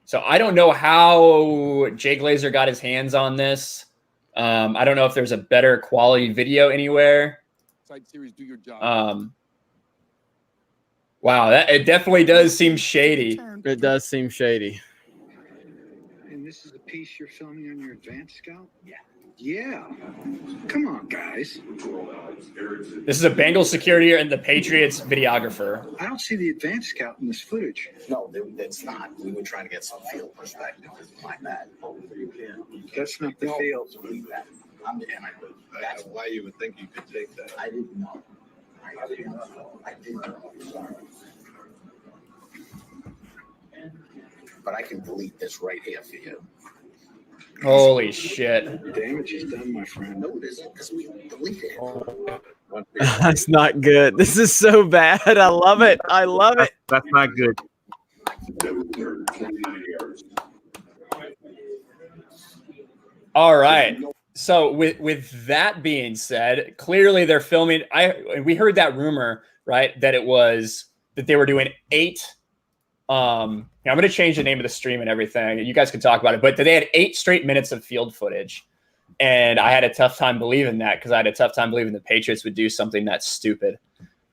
So I don't know how Jay Glazer got his hands on this. I don't know if there's a better quality video anywhere. Do your job. Wow, it definitely does seem shady. It does seem shady. And this is a piece you're filming on your advanced scout? Yeah. Come on, guys. This is a Bengals security and the Patriots videographer. I don't see the advanced scout in this footage. No, that's not. We were trying to get some field perspective like that. That's not the field. That's why you would think you could take that. I didn't know. I didn't know. Sorry. But I can delete this right here for you. Holy shit. Damage is done, my friend. No, it isn't, because we deleted it. That's not good. This is so bad. I love it. I love it. That's not good. All right. So with that being said, clearly they're filming. We heard that rumor, right? That they were doing 8. I'm going to change the name of the stream and everything. You guys can talk about it, but they had 8 straight minutes of field footage. And I had a tough time believing that because I had a tough time believing the Patriots would do something that stupid.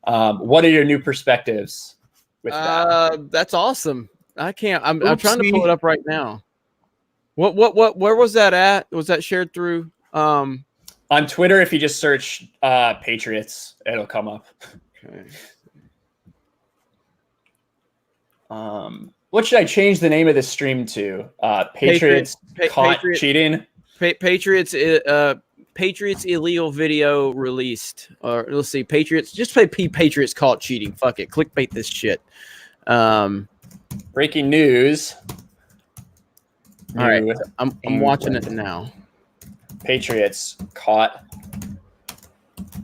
What are your new perspectives with that? That's awesome. I can't. I'm trying to pull it up right now. Where was that at? Was that shared through? On Twitter, if you just search Patriots, it'll come up. Okay. What should I change the name of this stream to? Patriots caught cheating. Patriots illegal video released. Or let's see, Patriots. Just play Patriots caught cheating. Fuck it, clickbait this shit. Breaking news. All right, I'm watching it now. Patriots caught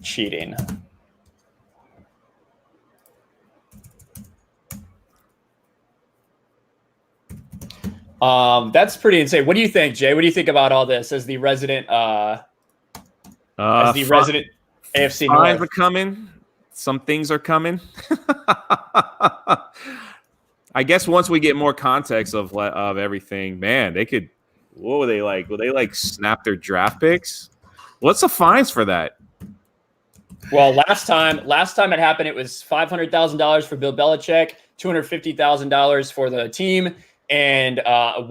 cheating. That's pretty insane. What do you think, Jay? What do you think about all this as the resident resident AFC Fines North? are coming. Some things are coming. I guess once we get more context of everything, man, they could. What were they like? Will they like snap their draft picks? What's the fines for that? Well, last time it happened, it was $500,000 for Bill Belichick, $250,000 for the team, and a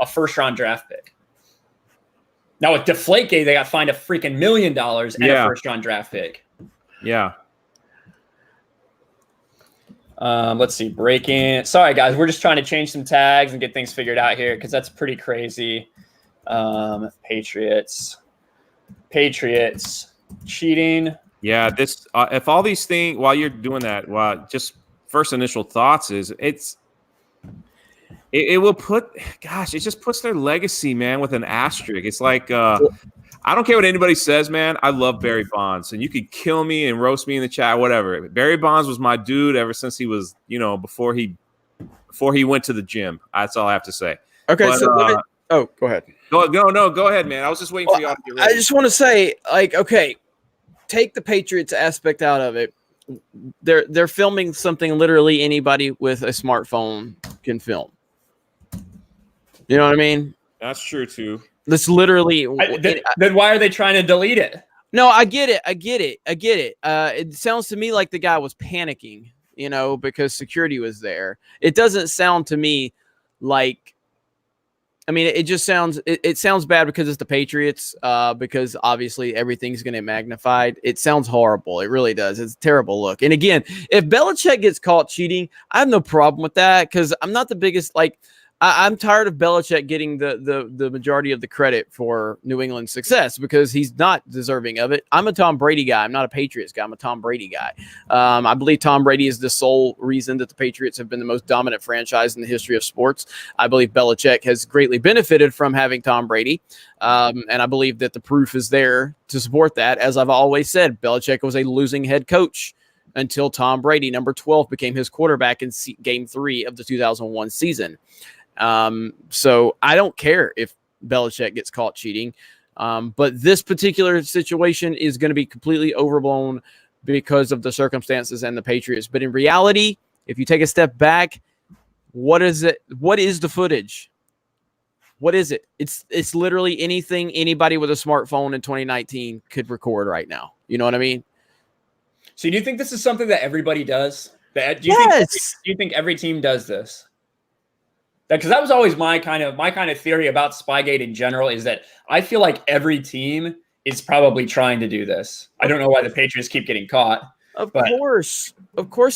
first-round draft pick. Now with Deflategate, they got fined a freaking $1 million and a first-round draft pick. Yeah. Let's see. Breaking. Sorry, guys. We're just trying to change some tags and get things figured out here because that's pretty crazy. Patriots cheating. Yeah. This. If all these things while you're doing that, just first initial thoughts is it will put. Gosh, it just puts their legacy, man, with an asterisk. It's like. I don't care what anybody says, man. I love Barry Bonds, and you could kill me and roast me in the chat, whatever. Barry Bonds was my dude ever since he was, before he went to the gym. That's all I have to say. Okay, but, so go ahead. Go ahead, man. I was just waiting for you all to get ready. I just want to say, okay, take the Patriots aspect out of it. They're filming something literally anybody with a smartphone can film. You know what I mean? That's true too. That's literally. Then why are they trying to delete it? No, I get it. It sounds to me like the guy was panicking, because security was there. It doesn't sound to me like. I mean, it just sounds. It sounds bad because it's the Patriots. Because obviously everything's going to get magnified. It sounds horrible. It really does. It's a terrible look. And again, if Belichick gets caught cheating, I have no problem with that because I'm not the biggest I'm tired of Belichick getting the majority of the credit for New England's success because he's not deserving of it. I'm a Tom Brady guy. I'm not a Patriots guy. I'm a Tom Brady guy. I believe Tom Brady is the sole reason that the Patriots have been the most dominant franchise in the history of sports. I believe Belichick has greatly benefited from having Tom Brady. And I believe that the proof is there to support that. As I've always said, Belichick was a losing head coach until Tom Brady, number 12, became his quarterback in Game 3 of the 2001 season. So I don't care if Belichick gets caught cheating. But this particular situation is going to be completely overblown because of the circumstances and the Patriots. But in reality, if you take a step back, what is it? What is the footage? What is it? It's literally anything anybody with a smartphone in 2019 could record right now. You know what I mean? So do you think this is something that everybody does? Do you think every team does this? Because that was always my kind of theory about Spygate in general is that I feel like every team is probably trying to do this. I don't know why the Patriots keep getting caught. Of course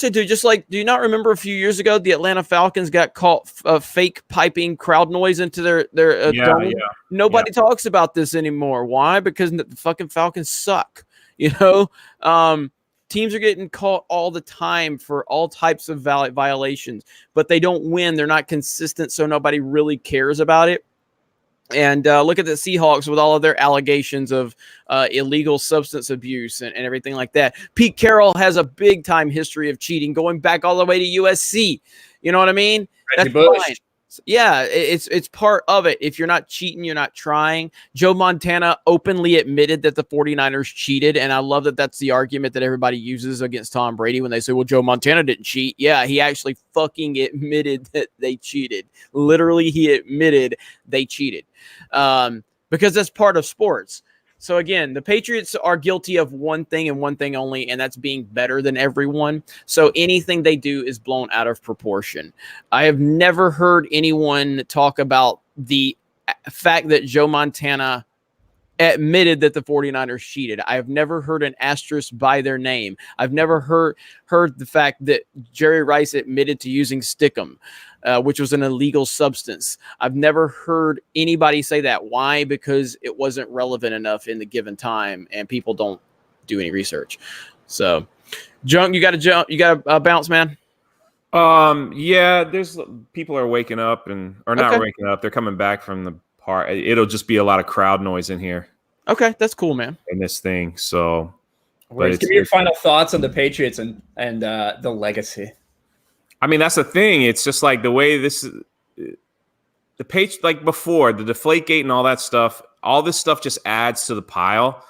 they do. Just like, do you not remember a few years ago the Atlanta Falcons got caught fake piping crowd noise into their dome? Yeah. Nobody talks about this anymore. Why? Because the fucking Falcons suck. Teams are getting caught all the time for all types of violations, but they don't win. They're not consistent, so nobody really cares about it. And look at the Seahawks with all of their allegations of illegal substance abuse and everything like that. Pete Carroll has a big-time history of cheating, going back all the way to USC. You know what I mean? That's fine. Yeah, it's part of it. If you're not cheating, you're not trying. Joe Montana openly admitted that the 49ers cheated, and I love that that's the argument that everybody uses against Tom Brady when they say, well, Joe Montana didn't cheat. Yeah, he actually fucking admitted that they cheated. Literally, he admitted they cheated because that's part of sports. So again, the Patriots are guilty of one thing and one thing only, and that's being better than everyone. So anything they do is blown out of proportion. I have never heard anyone talk about the fact that Joe Montana admitted that the 49ers cheated. I have never heard an asterisk by their name. I've never heard the fact that Jerry Rice admitted to using Stickum, which was an illegal substance. I've never heard anybody say that. Why? Because it wasn't relevant enough in the given time, and people don't do any research. So, Junk, you got to bounce, man. Yeah, there's people are waking up or not waking up. They're coming back from the part. It'll just be a lot of crowd noise in here. Okay, that's cool, man. In this thing, so. But give me your final thoughts on the Patriots and the legacy. I mean, that's the thing. It's just like the way the like before the Deflategate and all that stuff. All this stuff just adds to the pile.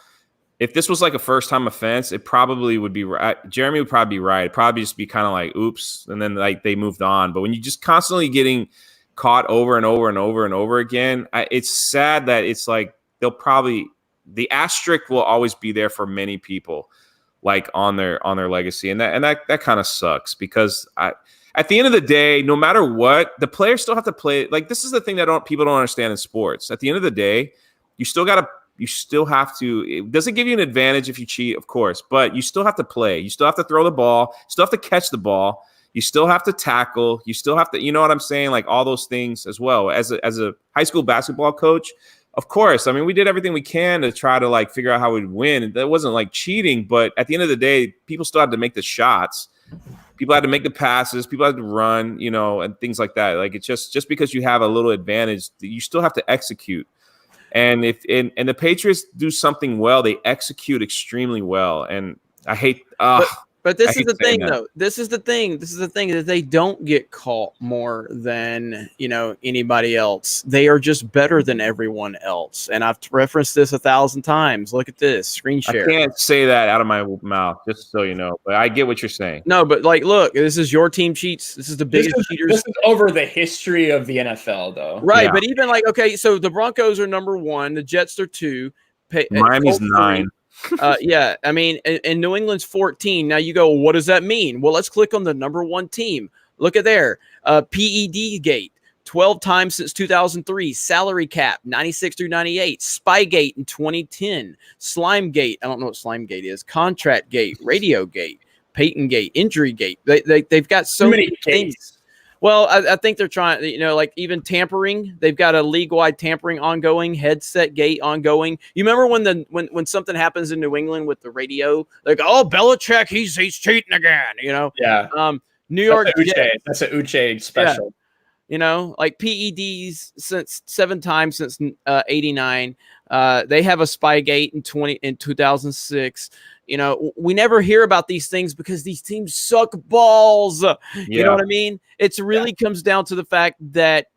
If this was like a first-time offense, it probably would be right. Jeremy would probably be right. It'd probably just be kind of like, oops, and then like they moved on. But when you just constantly getting caught over and over and over and over again, it's sad that it's like the asterisk will always be there for many people, like on their legacy, and that kind of sucks because at the end of the day, no matter what, the players still have to play. Like this is the thing that people don't understand in sports. At the end of the day, you still have to. It doesn't give you an advantage if you cheat, of course, but you still have to play. You still have to throw the ball. You still have to catch the ball. You still have to tackle. You still have to, you know what I'm saying? Like all those things as well. As a high school basketball coach, of course. I mean, we did everything we can to try to like figure out how we'd win. That wasn't like cheating, but at the end of the day, people still had to make the shots. People had to make the passes. People had to run, and things like that. Like it's just because you have a little advantage, you still have to execute. And if the Patriots do something well, they execute extremely well. And I hate. But this is the thing, though. This is the thing that they don't get caught more than, anybody else. They are just better than everyone else. And I've referenced this 1,000 times. Look at this screen share. I can't say that out of my mouth, just so you know. But I get what you're saying. No, but like, look, this is your team cheats. This is the biggest cheaters. This is over the history of the NFL, though. Right, yeah. But even like, okay, so the Broncos are number 1. The Jets are 2. Miami's 9. Yeah, I mean, and New England's 14. Now you go, what does that mean? Well, let's click on the number 1 team. Look at there. PED gate, 12 times since 2003. Salary cap, 96 through 98. Spygate in 2010. Slimegate, I don't know what Slimegate is. Contract gate, radio gate, Peyton gate, injury gate. They've got so many things. Well, I think they're trying, like even tampering. They've got a league-wide tampering ongoing, headset gate ongoing. You remember when something happens in New England with the radio, like, oh, Belichick, he's cheating again, Yeah. New York. That's a Uche special. Yeah. Like PEDs since 7 times since 89. They have a Spygate in 2006. We never hear about these things because these teams suck balls. You know what I mean? It's really comes down to the fact that,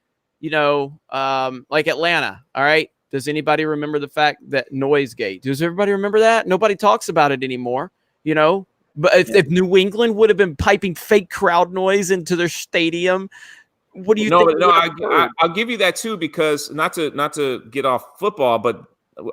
like Atlanta. All right. Does anybody remember the fact that Noisegate? Does everybody remember that? Nobody talks about it anymore, But if New England would have been piping fake crowd noise into their stadium, what do you think? No, I'll give you that too, because not to get off football, but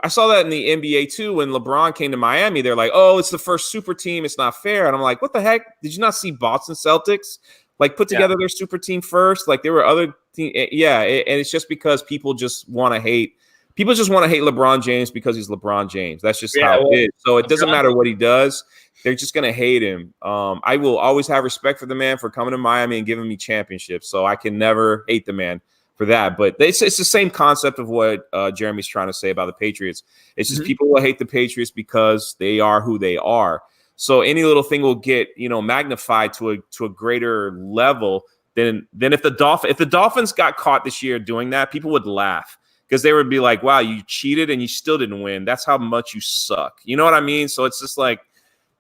I saw that in the NBA too. When LeBron came to Miami, they're like, "Oh, it's the first super team. It's not fair." And I'm like, "What the heck? Did you not see Boston Celtics like put together their super team first? Like there were other teams. Yeah, and it's just because people just want to hate. People just want to hate LeBron James because he's LeBron James. That's just how it is. So it doesn't matter what he does. They're just going to hate him. I will always have respect for the man for coming to Miami and giving me championships. So I can never hate the man for that. But it's the same concept of what Jeremy's trying to say about the Patriots. It's just people will hate the Patriots because they are who they are. So any little thing will get, magnified to a greater level than if the Dolphins got caught this year doing that, people would laugh. Because they would be like, wow, you cheated and you still didn't win. That's how much you suck. You know what I mean? So it's just like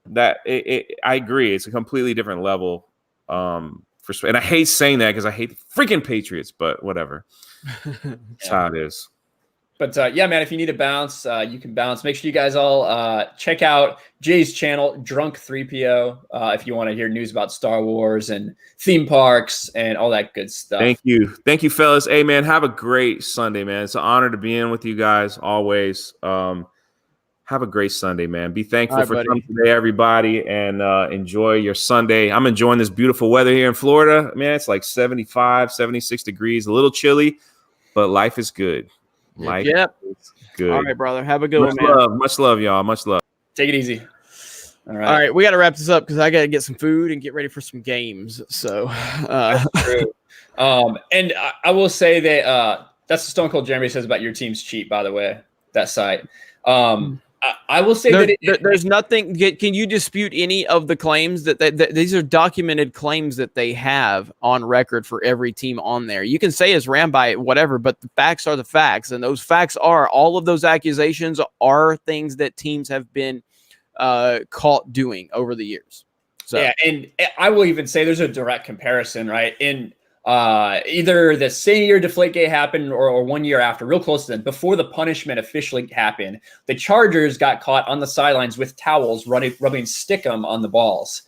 that. I agree. It's a completely different level. And I hate saying that because I hate the freaking Patriots, but whatever. That's how it is. But man, if you need a bounce, you can bounce. Make sure you guys all check out Jay's channel, Drunk 3PO, if you want to hear news about Star Wars and theme parks and all that good stuff. Thank you, fellas. Hey, man, have a great Sunday, man. It's an honor to be in with you guys always. Have a great Sunday, man. Be thankful for coming today, everybody, and enjoy your Sunday. I'm enjoying this beautiful weather here in Florida. Man, it's like 75, 76 degrees, a little chilly, but life is good. Life is good. All right, brother. Have a good one, man. Much love, y'all. Much love. Take it easy. All right. We got to wrap this up because I got to get some food and get ready for some games. So, that's true. And I will say that that's the Stone Cold Jeremy says about your team's cheat, by the way, that site. I will say there's nothing. Can you dispute any of the claims that these are documented claims that they have on record for every team on there? You can say it's ran by whatever, but the facts are the facts, and those facts are all of those accusations are things that teams have been caught doing over the years. So. Yeah, and I will even say there's a direct comparison, right? In either the same year Deflategate happened or 1 year after, real close to them, before the punishment officially happened, the Chargers got caught on the sidelines with towels rubbing stickum on the balls.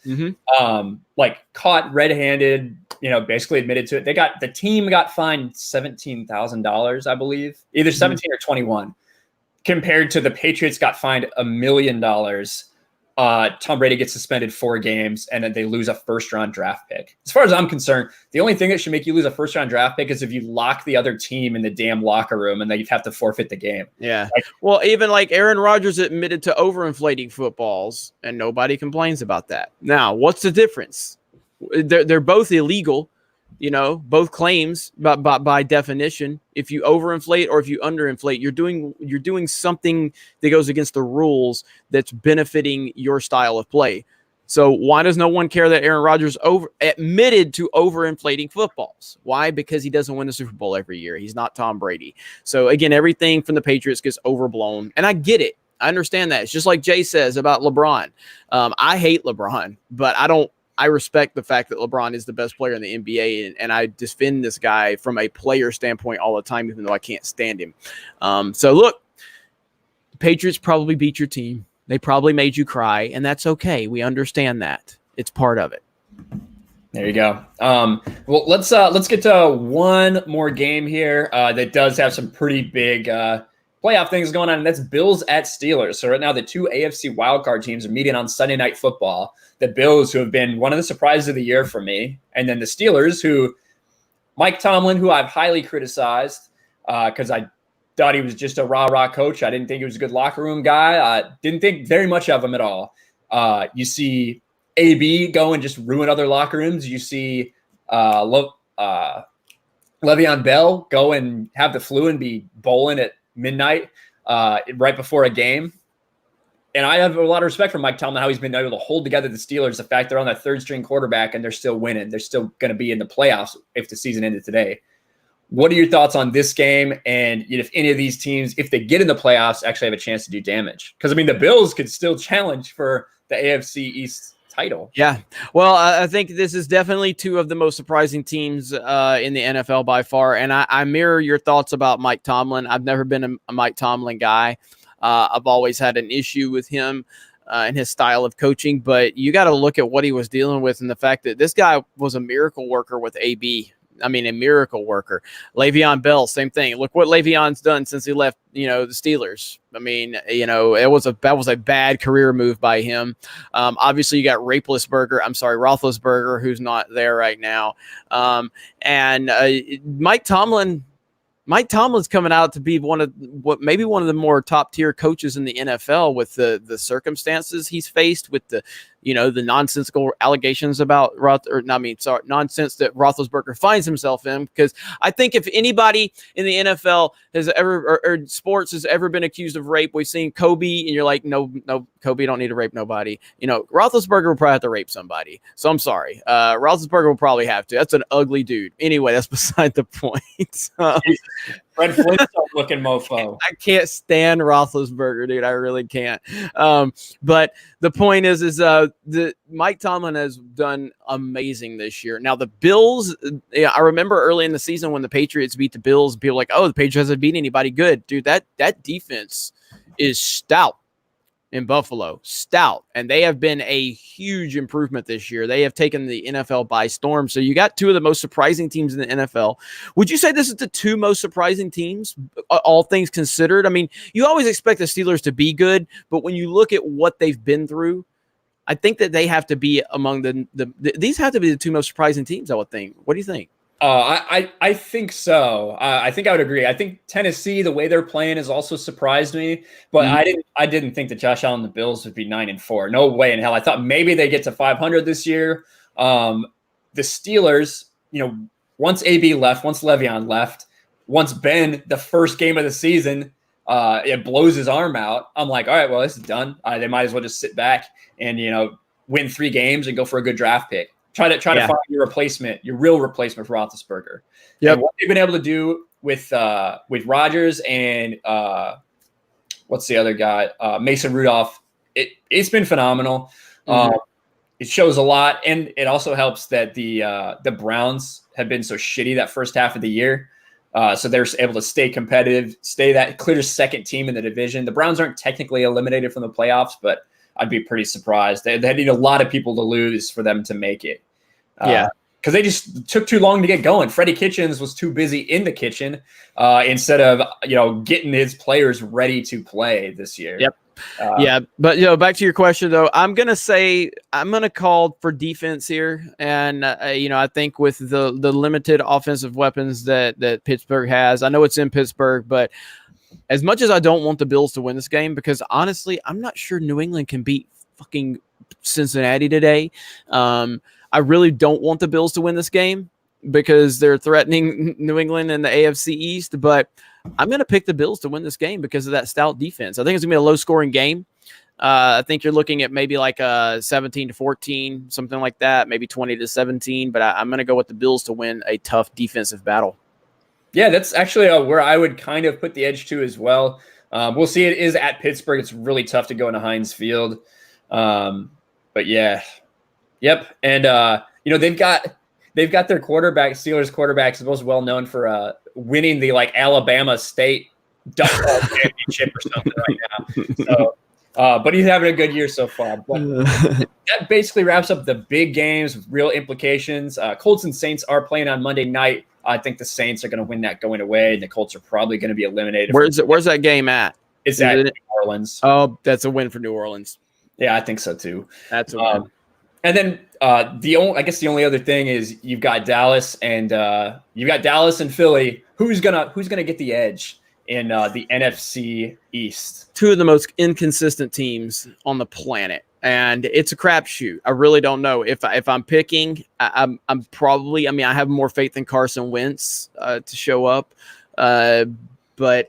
Like caught red-handed, basically admitted to it. The team got fined $17,000, I believe, either 17 or 21, compared to the Patriots got fined $1 million. Tom Brady gets suspended 4 games, and then they lose a first-round draft pick. As far as I'm concerned, the only thing that should make you lose a first-round draft pick is if you lock the other team in the damn locker room, and then you have to forfeit the game. Yeah. Well, even like Aaron Rodgers admitted to overinflating footballs, and nobody complains about that. Now, what's the difference? They're both illegal. Both claims by definition. If you overinflate or if you underinflate, you're doing something that goes against the rules that's benefiting your style of play. So why does no one care that Aaron Rodgers admitted to overinflating footballs? Why? Because he doesn't win the Super Bowl every year. He's not Tom Brady. So again, everything from the Patriots gets overblown, and I get it. I understand that. It's just like Jay says about LeBron. I hate LeBron, but I respect the fact that LeBron is the best player in the NBA, and I defend this guy from a player standpoint all the time, even though I can't stand him. So look, the Patriots probably beat your team. They probably made you cry, and that's okay. We understand that. It's part of it. There you go. Well, let's get to one more game here that does have some pretty big playoff things going on, and that's Bills at Steelers. So right now, the two AFC wildcard teams are meeting on Sunday Night Football. The Bills, who have been one of the surprises of the year for me, and then the Steelers, who Mike Tomlin, who I've highly criticized because I thought he was just a rah-rah coach. I didn't think he was a good locker room guy. I didn't think very much of him at all. You see AB go and just ruin other locker rooms. You see Le'Veon Bell go and have the flu and be bowling at midnight right before a game. And I have a lot of respect for Mike Tomlin, how he's been able to hold together the Steelers, the fact they're on that third-string quarterback and they're still winning. They're still going to be in the playoffs if the season ended today. What are your thoughts on this game? And if any of these teams, if they get in the playoffs, actually have a chance to do damage? Because, the Bills could still challenge for the AFC East title. Yeah. Well, I think this is definitely two of the most surprising teams in the NFL by far. And I mirror your thoughts about Mike Tomlin. I've never been a Mike Tomlin guy. I've always had an issue with him and his style of coaching, but you got to look at what he was dealing with and the fact that this guy was a miracle worker with AB. A miracle worker. Le'Veon Bell, same thing. Look what Le'Veon's done since he left, the Steelers. That was a bad career move by him. Obviously, you got Roethlisberger, who's not there right now. And Mike Tomlin's coming out to be one of the more top tier coaches in the NFL with the circumstances he's faced with the nonsensical allegations about nonsense that Roethlisberger finds himself in. Because I think if anybody in the NFL has ever or sports has ever been accused of rape, we've seen Kobe, and you're like, no, Kobe don't need to rape nobody. Roethlisberger will probably have to rape somebody. So I'm sorry, Roethlisberger will probably have to. That's an ugly dude. Anyway, that's beside the point. Fred Flintstone looking mofo. I can't stand Roethlisberger, dude. I really can't. But the point is Mike Tomlin has done amazing this year. Now the Bills, I remember early in the season when the Patriots beat the Bills, people were like, oh, the Patriots hasn't beat anybody good. Dude, that defense is stout. In Buffalo, stout, and they have been a huge improvement this year. They have taken the NFL by storm. So you got two of the most surprising teams in the NFL. Would you say this is the two most surprising teams, all things considered? You always expect the Steelers to be good, but when you look at what they've been through, I think that they have to be among these have to be the two most surprising teams, I would think. What do you think? I think so. I think I would agree. I think Tennessee, the way they're playing, has also surprised me. But I didn't think that Josh Allen and the Bills would be 9-4. No way in hell. I thought maybe they get to 500 this year. The Steelers, once AB left, once Le'Veon left, once Ben, the first game of the season, it blows his arm out. I'm like, all right, well, this is done. They might as well just sit back and, win 3 games and go for a good draft pick. Try to find your replacement, your real replacement for Roethlisberger. Yep. And what they've been able to do with Rodgers and what's the other guy? Mason Rudolph. It's been phenomenal. Mm-hmm. It shows a lot, and it also helps that the Browns have been so shitty that first half of the year. So they're able to stay competitive, stay that clear second team in the division. The Browns aren't technically eliminated from the playoffs, but I'd be pretty surprised. They need a lot of people to lose for them to make it. Because they just took too long to get going. Freddie Kitchens was too busy in the kitchen instead of getting his players ready to play this year. Yep. But back to your question though, I'm gonna call for defense here, and I think with the limited offensive weapons that Pittsburgh has, I know it's in Pittsburgh, but as much as I don't want the Bills to win this game, because honestly, I'm not sure New England can beat fucking Cincinnati today. I really don't want the Bills to win this game because they're threatening New England in the AFC East, but I'm going to pick the Bills to win this game because of that stout defense. I think it's going to be a low-scoring game. I think you're looking at maybe like a 17-14, something like that, maybe 20-17, but I'm going to go with the Bills to win a tough defensive battle. Yeah, that's actually where I would kind of put the edge to as well. We'll see. It is at Pittsburgh. It's really tough to go into Heinz Field. But yeah. Yep. And, they've got their quarterback, Steelers quarterback, is most well known for winning the Alabama State duck ball championship or something right now. So, but he's having a good year so far. But that basically wraps up the big games with real implications. Colts and Saints are playing on Monday night. I think the Saints are going to win that going away, and the Colts are probably going to be eliminated. Where's that game at? It's at New Orleans. Oh, that's a win for New Orleans. Yeah, I think so too. That's a win. And then the only other thing is you've got Dallas and Philly. Who's gonna get the edge in the NFC East? Two of the most inconsistent teams on the planet, and it's a crapshoot. I really don't know if I'm picking. I'm probably. I mean, I have more faith in Carson Wentz to show up, but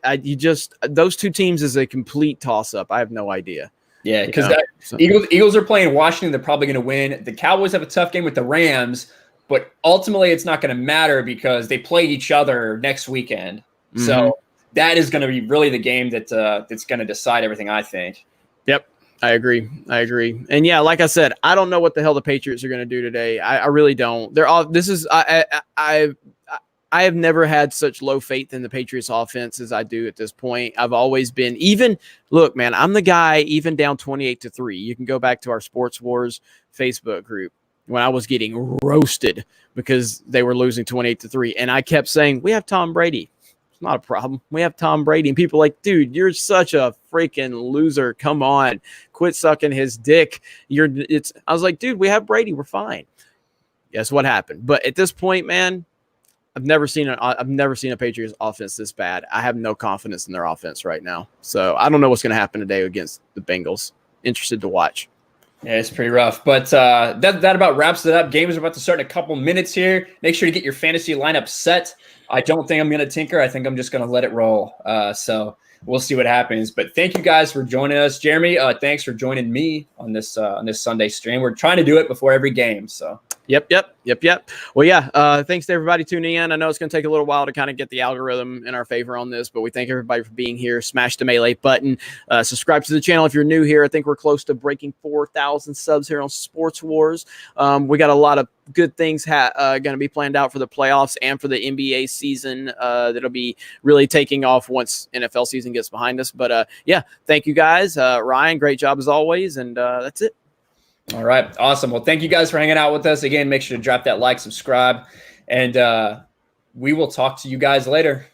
those two teams is a complete toss up. I have no idea. Yeah, because Eagles are playing Washington. They're probably going to win. The Cowboys have a tough game with the Rams, but ultimately it's not going to matter because they play each other next weekend. Mm-hmm. So that is going to be really the game that's going to decide everything, I think. Yep, I agree. And yeah, like I said, I don't know what the hell the Patriots are going to do today. I really don't. I have never had such low faith in the Patriots offense as I do at this point. I've always been look, man, I'm the guy even down 28-3. You can go back to our Sports Wars Facebook group when I was getting roasted because they were losing 28-3. And I kept saying, we have Tom Brady. It's not a problem. We have Tom Brady. And people are like, dude, you're such a freaking loser. Come on. Quit sucking his dick. I was like, dude, we have Brady. We're fine. Guess what happened? But at this point, man, I've never seen a Patriots offense this bad. I have no confidence in their offense right now. So I don't know what's going to happen today against the Bengals. Interested to watch. Yeah, it's pretty rough. But that about wraps it up. Games are about to start in a couple minutes here. Make sure to get your fantasy lineup set. I don't think I'm going to tinker. I think I'm just going to let it roll. So we'll see what happens. But thank you guys for joining us. Jeremy, thanks for joining me on this Sunday stream. We're trying to do it before every game. So. Yep. Well, yeah, thanks to everybody tuning in. I know it's going to take a little while to kind of get the algorithm in our favor on this, but we thank everybody for being here. Smash the melee button. Subscribe to the channel if you're new here. I think we're close to breaking 4,000 subs here on Sports Wars. We got a lot of good things going to be planned out for the playoffs and for the NBA season that'll be really taking off once NFL season gets behind us. But, yeah, thank you guys. Ryan, great job as always, and that's it. All right. Awesome. Well, thank you guys for hanging out with us. Again, make sure to drop that like, subscribe, and we will talk to you guys later.